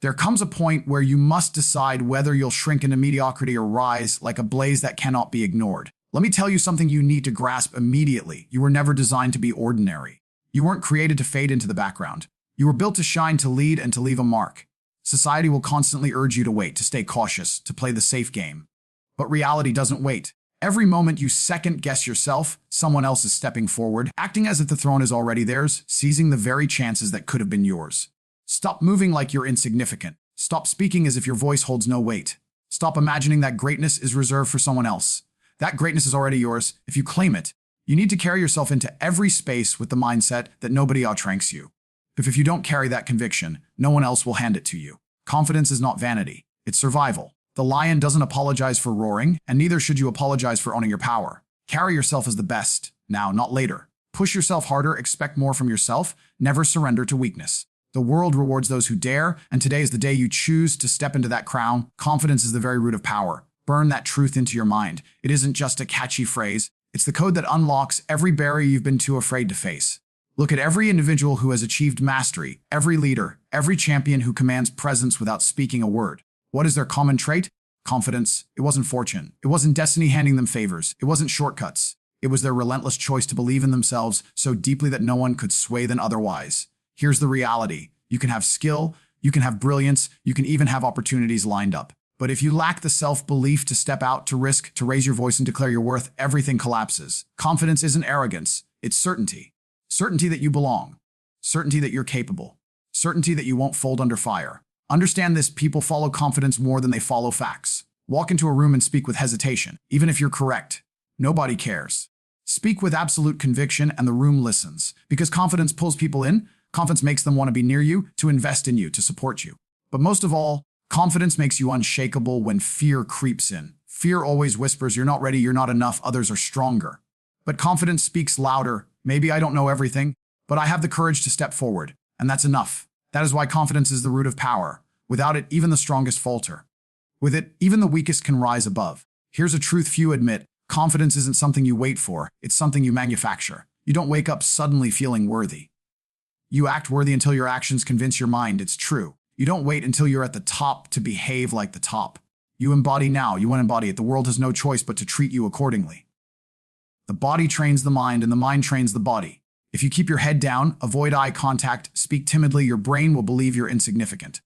There comes a point where you must decide whether you'll shrink into mediocrity or rise like a blaze that cannot be ignored. Let me tell you something you need to grasp immediately. You were never designed to be ordinary. You weren't created to fade into the background. You were built to shine, to lead, and to leave a mark. Society will constantly urge you to wait, to stay cautious, to play the safe game. But reality doesn't wait. Every moment you second-guess yourself, someone else is stepping forward, acting as if the throne is already theirs, seizing the very chances that could have been yours. Stop moving like you're insignificant. Stop speaking as if your voice holds no weight. Stop imagining that greatness is reserved for someone else. That greatness is already yours if you claim it. You need to carry yourself into every space with the mindset that nobody outranks you. If you don't carry that conviction, no one else will hand it to you. Confidence is not vanity. It's survival. The lion doesn't apologize for roaring, and neither should you apologize for owning your power. Carry yourself as the best, now, not later. Push yourself harder, expect more from yourself, never surrender to weakness. The world rewards those who dare, and today is the day you choose to step into that crown. Confidence is the very root of power. Burn that truth into your mind. It isn't just a catchy phrase. It's the code that unlocks every barrier you've been too afraid to face. Look at every individual who has achieved mastery, every leader, every champion who commands presence without speaking a word. What is their common trait? Confidence. It wasn't fortune. It wasn't destiny handing them favors. It wasn't shortcuts. It was their relentless choice to believe in themselves so deeply that no one could sway them otherwise. Here's the reality. You can have skill, you can have brilliance, you can even have opportunities lined up. But if you lack the self-belief to step out, to risk, to raise your voice and declare your worth, everything collapses. Confidence isn't arrogance, it's certainty. Certainty that you belong. Certainty that you're capable. Certainty that you won't fold under fire. Understand this, people follow confidence more than they follow facts. Walk into a room and speak with hesitation, even if you're correct. Nobody cares. Speak with absolute conviction and the room listens. Because confidence pulls people in, confidence makes them want to be near you, to invest in you, to support you. But most of all, confidence makes you unshakable when fear creeps in. Fear always whispers, you're not ready, you're not enough, others are stronger. But confidence speaks louder. Maybe I don't know everything, but I have the courage to step forward, and that's enough. That is why confidence is the root of power. Without it, even the strongest falter. With it, even the weakest can rise above. Here's a truth few admit. Confidence isn't something you wait for, it's something you manufacture. You don't wake up suddenly feeling worthy. You act worthy until your actions convince your mind it's true. You don't wait until you're at the top to behave like the top. You embody now, you embody it. The world has no choice but to treat you accordingly. The body trains the mind and the mind trains the body. If you keep your head down, avoid eye contact, speak timidly, your brain will believe you're insignificant.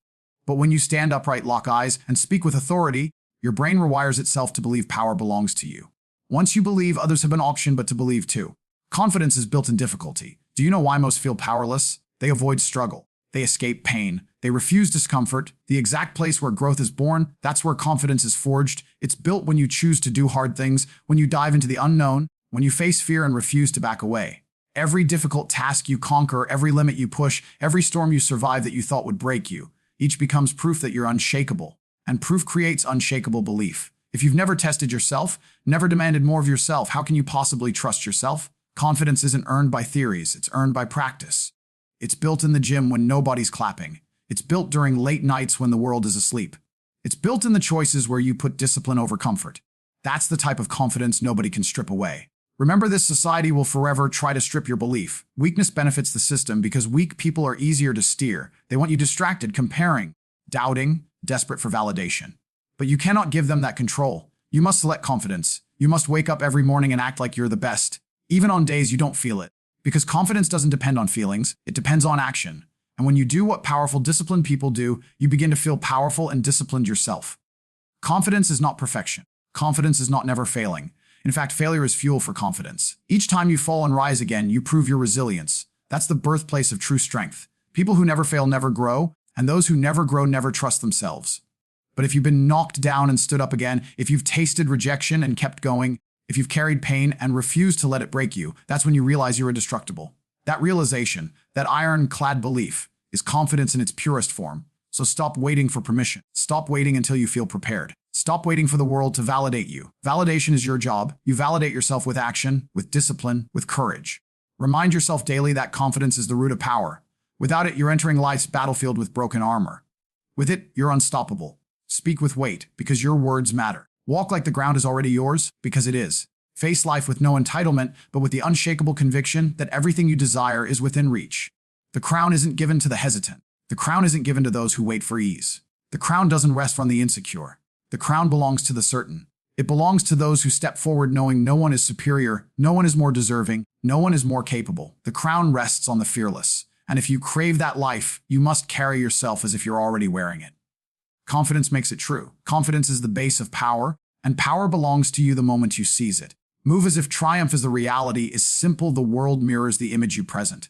But when you stand upright, lock eyes, and speak with authority, your brain rewires itself to believe power belongs to you. Once you believe, others have an option but to believe too. Confidence is built in difficulty. Do you know why most feel powerless? They avoid struggle. They escape pain. They refuse discomfort. The exact place where growth is born, that's where confidence is forged. It's built when you choose to do hard things, when you dive into the unknown, when you face fear and refuse to back away. Every difficult task you conquer, every limit you push, every storm you survive that you thought would break you, each becomes proof that you're unshakable. And proof creates unshakable belief. If you've never tested yourself, never demanded more of yourself, how can you possibly trust yourself? Confidence isn't earned by theories, it's earned by practice. It's built in the gym when nobody's clapping. It's built during late nights when the world is asleep. It's built in the choices where you put discipline over comfort. That's the type of confidence nobody can strip away. Remember, this society will forever try to strip your belief. Weakness benefits the system because weak people are easier to steer. They want you distracted, comparing, doubting, desperate for validation. But you cannot give them that control. You must select confidence. You must wake up every morning and act like you're the best, even on days you don't feel it. Because confidence doesn't depend on feelings, it depends on action. And when you do what powerful, disciplined people do, you begin to feel powerful and disciplined yourself. Confidence is not perfection. Confidence is not never failing. In fact, failure is fuel for confidence. Each time you fall and rise again, you prove your resilience. That's the birthplace of true strength. People who never fail never grow, and those who never grow never trust themselves. But if you've been knocked down and stood up again, if you've tasted rejection and kept going, if you've carried pain and refused to let it break you, that's when you realize you're indestructible. That realization, that ironclad belief, is confidence in its purest form. So stop waiting for permission. Stop waiting until you feel prepared. Stop waiting for the world to validate you. Validation is your job. You validate yourself with action, with discipline, with courage. Remind yourself daily that confidence is the root of power. Without it, you're entering life's battlefield with broken armor. With it, you're unstoppable. Speak with weight, because your words matter. Walk like the ground is already yours, because it is. Face life with no entitlement, but with the unshakable conviction that everything you desire is within reach. The crown isn't given to the hesitant. The crown isn't given to those who wait for ease. The crown doesn't rest on the insecure. The crown belongs to the certain. It belongs to those who step forward knowing no one is superior, no one is more deserving, no one is more capable. The crown rests on the fearless. And if you crave that life, you must carry yourself as if you're already wearing it. Confidence makes it true. Confidence is the base of power, and power belongs to you the moment you seize it. Move as if triumph is the reality is simple. The world mirrors the image you present.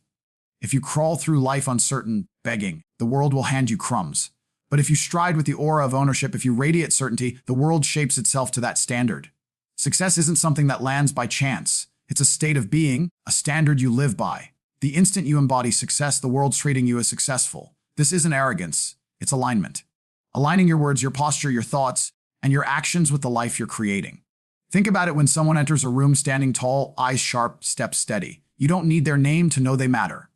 If you crawl through life uncertain, begging, the world will hand you crumbs. But if you stride with the aura of ownership, if you radiate certainty, the world shapes itself to that standard. Success isn't something that lands by chance. It's a state of being, a standard you live by. The instant you embody success, the world's treating you as successful. This isn't arrogance, it's alignment. Aligning your words, your posture, your thoughts, and your actions with the life you're creating. Think about it when someone enters a room standing tall, eyes sharp, steps steady. You don't need their name to know they matter.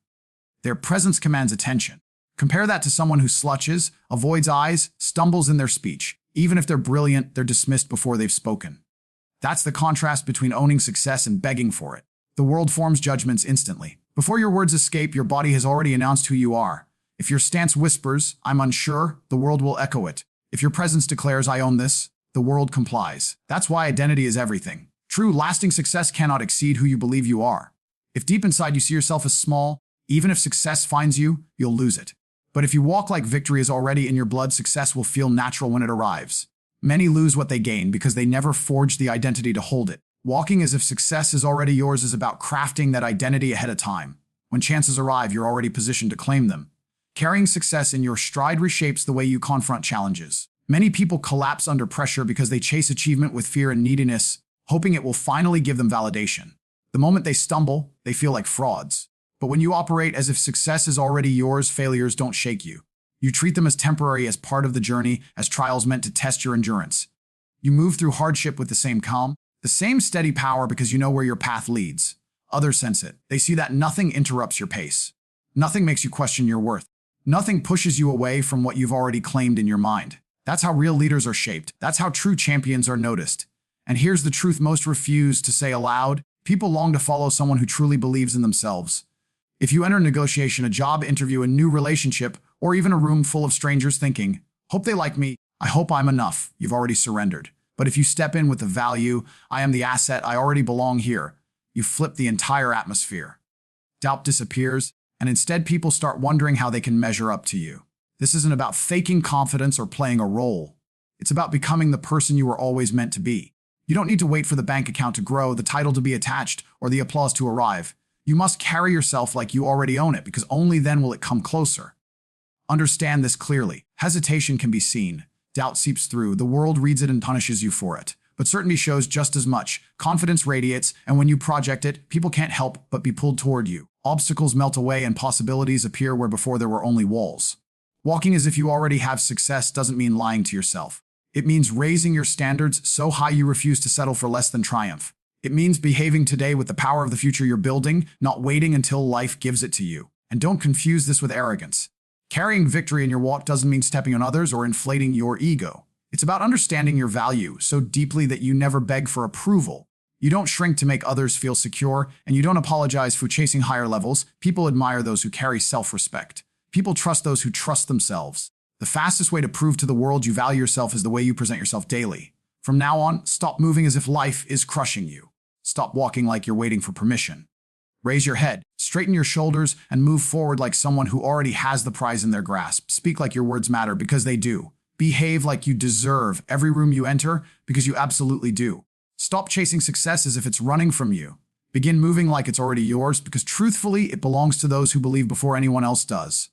Their presence commands attention. Compare that to someone who slutches, avoids eyes, stumbles in their speech. Even if they're brilliant, they're dismissed before they've spoken. That's the contrast between owning success and begging for it. The world forms judgments instantly. Before your words escape, your body has already announced who you are. If your stance whispers, "I'm unsure," the world will echo it. If your presence declares, "I own this," the world complies. That's why identity is everything. True, lasting success cannot exceed who you believe you are. If deep inside you see yourself as small, even if success finds you, you'll lose it. But if you walk like victory is already in your blood, success will feel natural when it arrives. Many lose what they gain because they never forged the identity to hold it. Walking as if success is already yours is about crafting that identity ahead of time. When chances arrive, you're already positioned to claim them. Carrying success in your stride reshapes the way you confront challenges. Many people collapse under pressure because they chase achievement with fear and neediness, hoping it will finally give them validation. The moment they stumble, they feel like frauds. But when you operate as if success is already yours, failures don't shake you. You treat them as temporary, as part of the journey, as trials meant to test your endurance. You move through hardship with the same calm, the same steady power because you know where your path leads. Others sense it. They see that nothing interrupts your pace. Nothing makes you question your worth. Nothing pushes you away from what you've already claimed in your mind. That's how real leaders are shaped. That's how true champions are noticed. And here's the truth most refuse to say aloud. People long to follow someone who truly believes in themselves. If you enter a negotiation, a job interview, a new relationship, or even a room full of strangers thinking, "Hope they like me, I hope I'm enough," you've already surrendered. But if you step in with the value, "I am the asset, I already belong here," you flip the entire atmosphere. Doubt disappears, and instead people start wondering how they can measure up to you. This isn't about faking confidence or playing a role. It's about becoming the person you were always meant to be. You don't need to wait for the bank account to grow, the title to be attached, or the applause to arrive. You must carry yourself like you already own it, because only then will it come closer. Understand this clearly. Hesitation can be seen. Doubt seeps through. The world reads it and punishes you for it. But certainty shows just as much. Confidence radiates, and when you project it, people can't help but be pulled toward you. Obstacles melt away and possibilities appear where before there were only walls. Walking as if you already have success doesn't mean lying to yourself. It means raising your standards so high you refuse to settle for less than triumph. It means behaving today with the power of the future you're building, not waiting until life gives it to you. And don't confuse this with arrogance. Carrying victory in your walk doesn't mean stepping on others or inflating your ego. It's about understanding your value so deeply that you never beg for approval. You don't shrink to make others feel secure, and you don't apologize for chasing higher levels. People admire those who carry self-respect. People trust those who trust themselves. The fastest way to prove to the world you value yourself is the way you present yourself daily. From now on, stop moving as if life is crushing you. Stop walking like you're waiting for permission. Raise your head, straighten your shoulders, and move forward like someone who already has the prize in their grasp. Speak like your words matter, because they do. Behave like you deserve every room you enter, because you absolutely do. Stop chasing success as if it's running from you. Begin moving like it's already yours, because truthfully, it belongs to those who believe before anyone else does.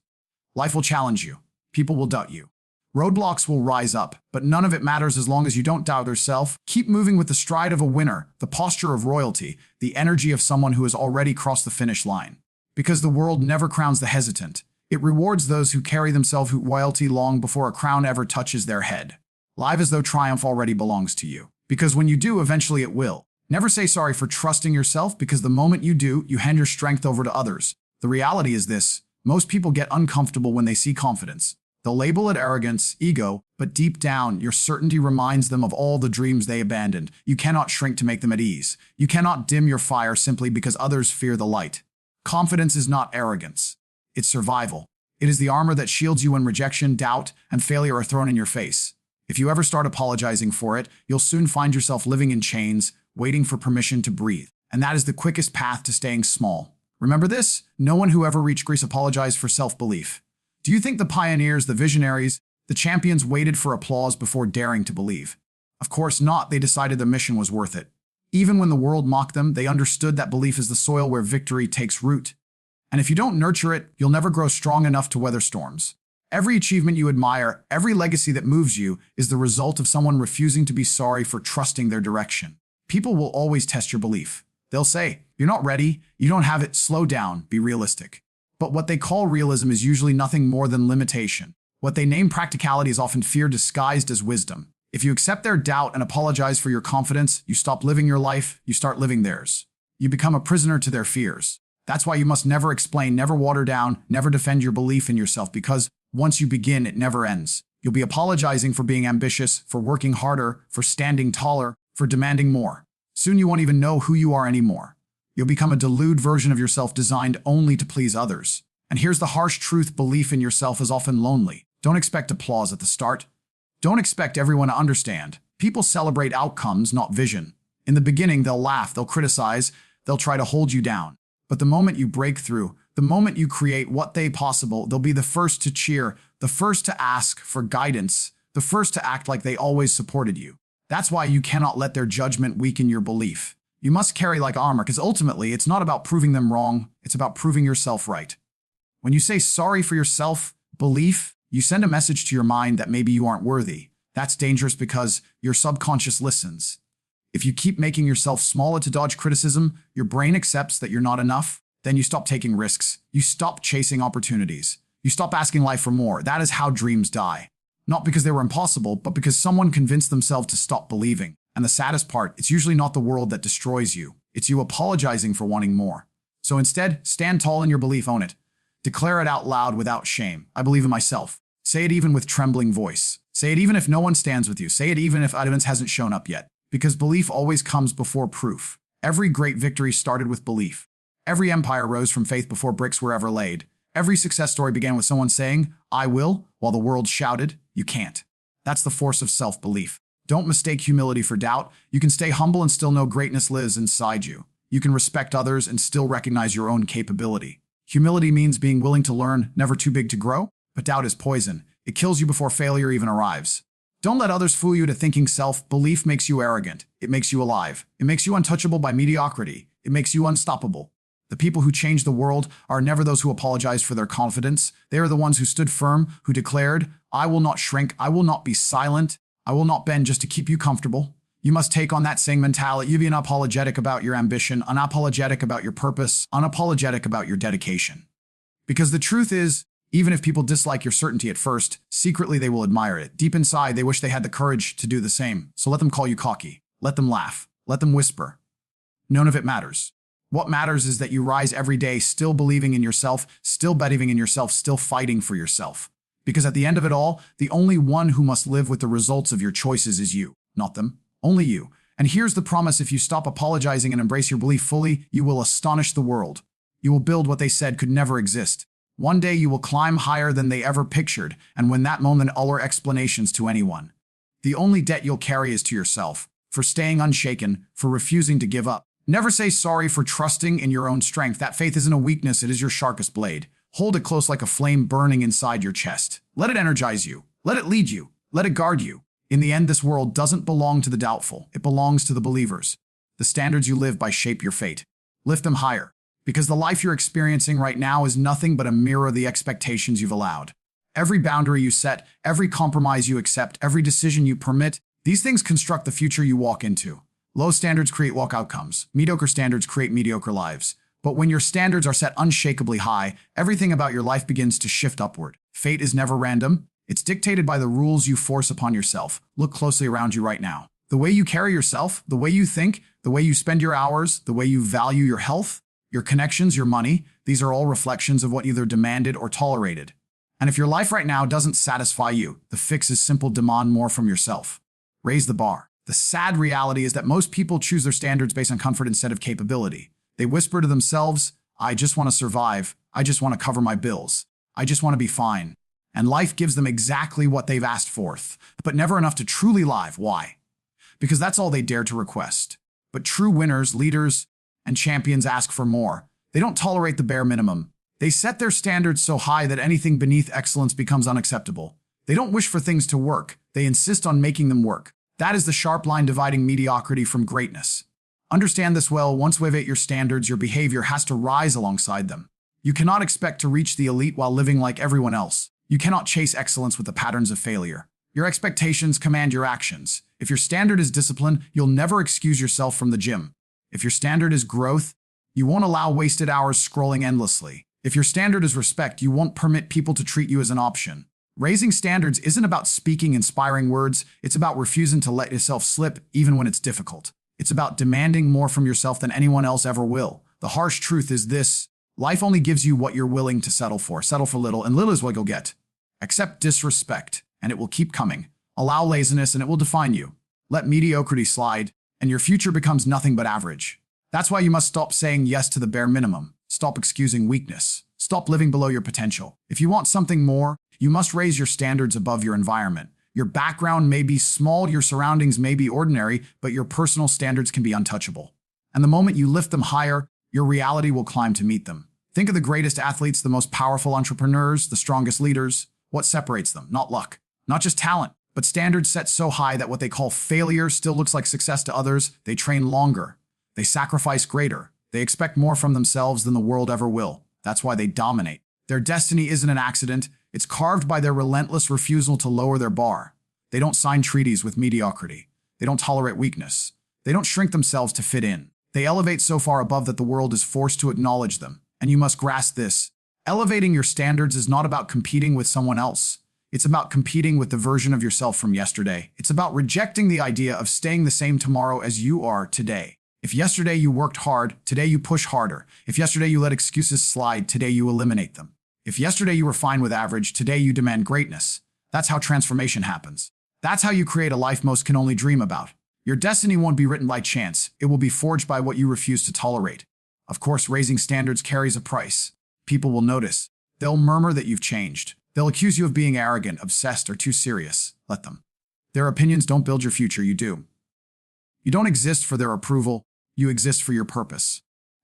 Life will challenge you. People will doubt you. Roadblocks will rise up, but none of it matters as long as you don't doubt yourself. Keep moving with the stride of a winner, the posture of royalty, the energy of someone who has already crossed the finish line. Because the world never crowns the hesitant. It rewards those who carry themselves with royalty long before a crown ever touches their head. Live as though triumph already belongs to you. Because when you do, eventually it will. Never say sorry for trusting yourself, because the moment you do, you hand your strength over to others. The reality is this: most people get uncomfortable when they see confidence. They'll label it arrogance, ego, but deep down, your certainty reminds them of all the dreams they abandoned. You cannot shrink to make them at ease. You cannot dim your fire simply because others fear the light. Confidence is not arrogance. It's survival. It is the armor that shields you when rejection, doubt, and failure are thrown in your face. If you ever start apologizing for it, you'll soon find yourself living in chains, waiting for permission to breathe. And that is the quickest path to staying small. Remember this? No one who ever reached Greece apologized for self-belief. Do you think the pioneers, the visionaries, the champions waited for applause before daring to believe? Of course not. They decided the mission was worth it. Even when the world mocked them, they understood that belief is the soil where victory takes root. And if you don't nurture it, you'll never grow strong enough to weather storms. Every achievement you admire, every legacy that moves you, is the result of someone refusing to be sorry for trusting their direction. People will always test your belief. They'll say, "You're not ready, you don't have it, slow down, be realistic." But what they call realism is usually nothing more than limitation. What they name practicality is often fear disguised as wisdom. If you accept their doubt and apologize for your confidence, you stop living your life, you start living theirs. You become a prisoner to their fears. That's why you must never explain, never water down, never defend your belief in yourself, because once you begin, it never ends. You'll be apologizing for being ambitious, for working harder, for standing taller, for demanding more. Soon you won't even know who you are anymore. You'll become a deluded version of yourself designed only to please others. And here's the harsh truth: belief in yourself is often lonely. Don't expect applause at the start. Don't expect everyone to understand. People celebrate outcomes, not vision. In the beginning, they'll laugh, they'll criticize, they'll try to hold you down. But the moment you break through, the moment you create what they possible, they'll be the first to cheer, the first to ask for guidance, the first to act like they always supported you. That's why you cannot let their judgment weaken your belief. You must carry like armor, because ultimately, it's not about proving them wrong, it's about proving yourself right. When you say sorry for your self-belief, you send a message to your mind that maybe you aren't worthy. That's dangerous because your subconscious listens. If you keep making yourself smaller to dodge criticism, your brain accepts that you're not enough. Then you stop taking risks. You stop chasing opportunities. You stop asking life for more. That is how dreams die. Not because they were impossible, but because someone convinced themselves to stop believing. And the saddest part, it's usually not the world that destroys you. It's you apologizing for wanting more. So instead, stand tall in your belief, own it. Declare it out loud without shame. I believe in myself. Say it even with trembling voice. Say it even if no one stands with you. Say it even if evidence hasn't shown up yet. Because belief always comes before proof. Every great victory started with belief. Every empire rose from faith before bricks were ever laid. Every success story began with someone saying, "I will," while the world shouted, "You can't." That's the force of self-belief. Don't mistake humility for doubt. You can stay humble and still know greatness lives inside you. You can respect others and still recognize your own capability. Humility means being willing to learn, never too big to grow. But doubt is poison. It kills you before failure even arrives. Don't let others fool you to thinking self-belief makes you arrogant. It makes you alive. It makes you untouchable by mediocrity. It makes you unstoppable. The people who change the world are never those who apologized for their confidence. They are the ones who stood firm, who declared, "I will not shrink. I will not be silent. I will not bend just to keep you comfortable." You must take on that same mentality. You be unapologetic about your ambition, unapologetic about your purpose, unapologetic about your dedication. Because the truth is, even if people dislike your certainty at first, secretly they will admire it. Deep inside, they wish they had the courage to do the same. So let them call you cocky. Let them laugh. Let them whisper. None of it matters. What matters is that you rise every day still believing in yourself, still believing in yourself, still fighting for yourself. Because at the end of it all, the only one who must live with the results of your choices is you, not them, only you. And here's the promise: if you stop apologizing and embrace your belief fully, you will astonish the world. You will build what they said could never exist. One day you will climb higher than they ever pictured, and when that moment, all our explanations to anyone. The only debt you'll carry is to yourself, for staying unshaken, for refusing to give up. Never say sorry for trusting in your own strength. That faith isn't a weakness, it is your sharpest blade. Hold it close like a flame burning inside your chest. Let it energize you. Let it lead you. Let it guard you. In the end, this world doesn't belong to the doubtful. It belongs to the believers. The standards you live by shape your fate. Lift them higher. Because the life you're experiencing right now is nothing but a mirror of the expectations you've allowed. Every boundary you set, every compromise you accept, every decision you permit, these things construct the future you walk into. Low standards create walk outcomes. Mediocre standards create mediocre lives. But when your standards are set unshakably high, everything about your life begins to shift upward. Fate is never random. It's dictated by the rules you force upon yourself. Look closely around you right now. The way you carry yourself, the way you think, the way you spend your hours, the way you value your health, your connections, your money, these are all reflections of what you either demanded or tolerated. And if your life right now doesn't satisfy you, the fix is simple: demand more from yourself. Raise the bar. The sad reality is that most people choose their standards based on comfort instead of capability. They whisper to themselves, "I just want to survive. I just want to cover my bills. I just want to be fine. And life gives them exactly what they've asked for, but never enough to truly live. Why? Because that's all they dare to request. But true winners, leaders, and champions ask for more. They don't tolerate the bare minimum. They set their standards so high that anything beneath excellence becomes unacceptable. They don't wish for things to work. They insist on making them work. That is the sharp line dividing mediocrity from greatness. Understand this well. Once you elevate your standards, your behavior has to rise alongside them. You cannot expect to reach the elite while living like everyone else. You cannot chase excellence with the patterns of failure. Your expectations command your actions. If your standard is discipline, you'll never excuse yourself from the gym. If your standard is growth, you won't allow wasted hours scrolling endlessly. If your standard is respect, you won't permit people to treat you as an option. Raising standards isn't about speaking inspiring words. It's about refusing to let yourself slip even when it's difficult. It's about demanding more from yourself than anyone else ever will. The harsh truth is this: life only gives you what you're willing to settle for. Settle for little, and little is what you'll get. Accept disrespect, and it will keep coming. Allow laziness, and it will define you. Let mediocrity slide, and your future becomes nothing but average. That's why you must stop saying yes to the bare minimum. Stop excusing weakness. Stop living below your potential. If you want something more, you must raise your standards above your environment. Your background may be small, your surroundings may be ordinary, but your personal standards can be untouchable. And the moment you lift them higher, your reality will climb to meet them. Think of the greatest athletes, the most powerful entrepreneurs, the strongest leaders. What separates them? Not luck, not just talent, but standards set so high that what they call failure still looks like success to others. They train longer. They sacrifice greater. They expect more from themselves than the world ever will. That's why they dominate. Their destiny isn't an accident. It's carved by their relentless refusal to lower their bar. They don't sign treaties with mediocrity. They don't tolerate weakness. They don't shrink themselves to fit in. They elevate so far above that the world is forced to acknowledge them. And you must grasp this. Elevating your standards is not about competing with someone else. It's about competing with the version of yourself from yesterday. It's about rejecting the idea of staying the same tomorrow as you are today. If yesterday you worked hard, today you push harder. If yesterday you let excuses slide, today you eliminate them. If yesterday you were fine with average, today you demand greatness. That's how transformation happens. That's how you create a life most can only dream about. Your destiny won't be written by chance. It will be forged by what you refuse to tolerate. Of course, raising standards carries a price. People will notice. They'll murmur that you've changed. They'll accuse you of being arrogant, obsessed, or too serious. Let them. Their opinions don't build your future, you do. You don't exist for their approval. You exist for your purpose.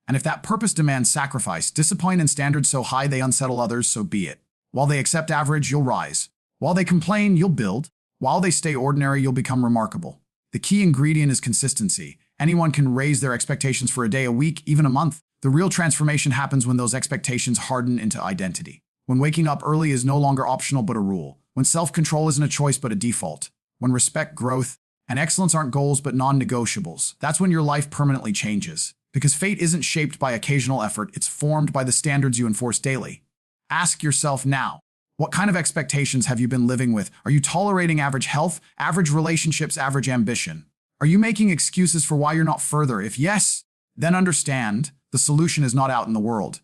And if that purpose demands sacrifice, discipline, and standards so high they unsettle others, so be it. While they accept average, you'll rise. While they complain, you'll build. While they stay ordinary, you'll become remarkable. The key ingredient is consistency. Anyone can raise their expectations for a day, a week, even a month. The real transformation happens when those expectations harden into identity. When waking up early is no longer optional but a rule. When self-control isn't a choice but a default. When respect, growth, and excellence aren't goals but non-negotiables. That's when your life permanently changes. Because fate isn't shaped by occasional effort, it's formed by the standards you enforce daily. Ask yourself now, what kind of expectations have you been living with? Are you tolerating average health, average relationships, average ambition? Are you making excuses for why you're not further? If yes, then understand the solution is not out in the world.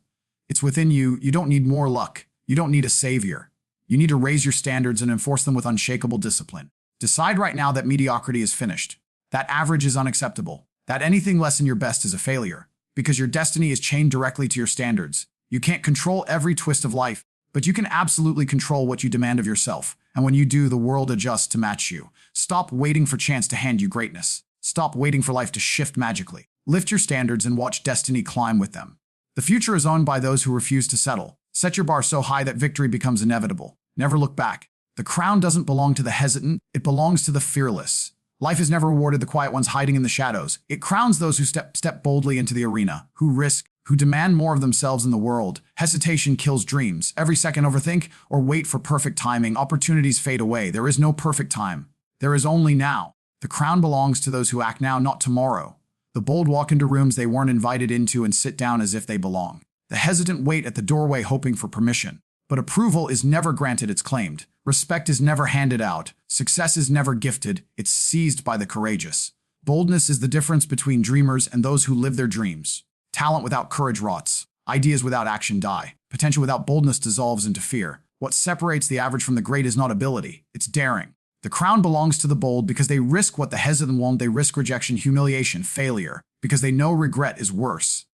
It's within you. You don't need more luck. You don't need a savior. You need to raise your standards and enforce them with unshakable discipline. Decide right now that mediocrity is finished, that average is unacceptable, that anything less than your best is a failure, because your destiny is chained directly to your standards. You can't control every twist of life, but you can absolutely control what you demand of yourself. And when you do, the world adjusts to match you. Stop waiting for chance to hand you greatness. Stop waiting for life to shift magically. Lift your standards and watch destiny climb with them. The future is owned by those who refuse to settle. Set your bar so high that victory becomes inevitable. Never look back. The crown doesn't belong to the hesitant, it belongs to the fearless. Life has never rewarded the quiet ones hiding in the shadows. It crowns those who step boldly into the arena, who risk, who demand more of themselves in the world. Hesitation kills dreams. Every second overthink or wait for perfect timing. Opportunities fade away. There is no perfect time. There is only now. The crown belongs to those who act now, not tomorrow. The bold walk into rooms they weren't invited into and sit down as if they belong. The hesitant wait at the doorway hoping for permission. But approval is never granted, it's claimed. Respect is never handed out. Success is never gifted, it's seized by the courageous. Boldness is the difference between dreamers and those who live their dreams. Talent without courage rots. Ideas without action die. Potential without boldness dissolves into fear. What separates the average from the great is not ability, it's daring. The crown belongs to the bold because they risk what the hesitant won't. They risk rejection, humiliation, failure, because they know regret is worse.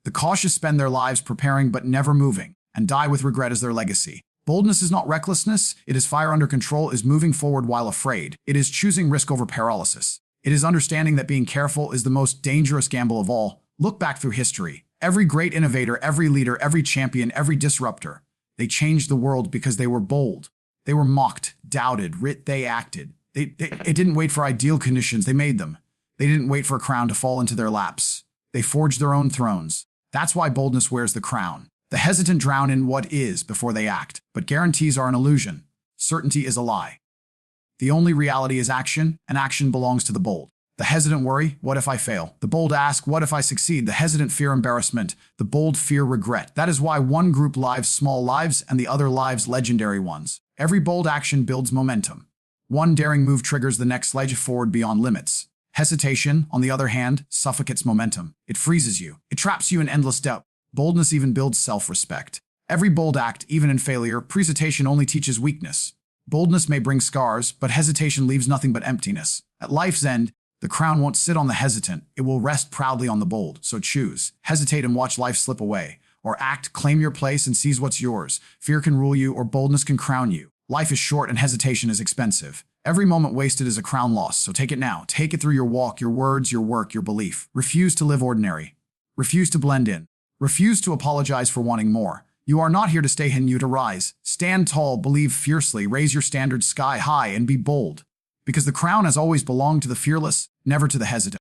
The cautious spend their lives preparing but never moving. and die with regret as their legacy. Boldness is not recklessness, it is fire under control, is moving forward while afraid. It is choosing risk over paralysis. It is understanding that being careful is the most dangerous gamble of all. Look back through history. Every great innovator, every leader, every champion, every disruptor, they changed the world because they were bold. They were mocked, doubted, they acted. It didn't wait for ideal conditions, they made them. They didn't wait for a crown to fall into their laps. They forged their own thrones. That's why boldness wears the crown. The hesitant drown in what is before they act, but guarantees are an illusion. Certainty is a lie. The only reality is action, and action belongs to the bold. The hesitant worry, what if I fail? The bold ask, what if I succeed? The hesitant fear embarrassment. The bold fear regret. That is why one group lives small lives and the other lives legendary ones. Every bold action builds momentum. One daring move triggers the next ledge forward beyond limits. Hesitation, on the other hand, suffocates momentum. It freezes you. It traps you in endless doubt. Boldness even builds self-respect. Every bold act, even in failure, hesitation only teaches weakness. Boldness may bring scars, but hesitation leaves nothing but emptiness. At life's end, the crown won't sit on the hesitant. It will rest proudly on the bold. So choose. Hesitate and watch life slip away. Or act, claim your place, and seize what's yours. Fear can rule you, or boldness can crown you. Life is short and hesitation is expensive. Every moment wasted is a crown lost, so take it now. Take it through your walk, your words, your work, your belief. Refuse to live ordinary. Refuse to blend in. Refuse to apologize for wanting more. You are not here to stay hidden, you to rise. Stand tall, believe fiercely, raise your standards sky high, and be bold. Because the crown has always belonged to the fearless, never to the hesitant.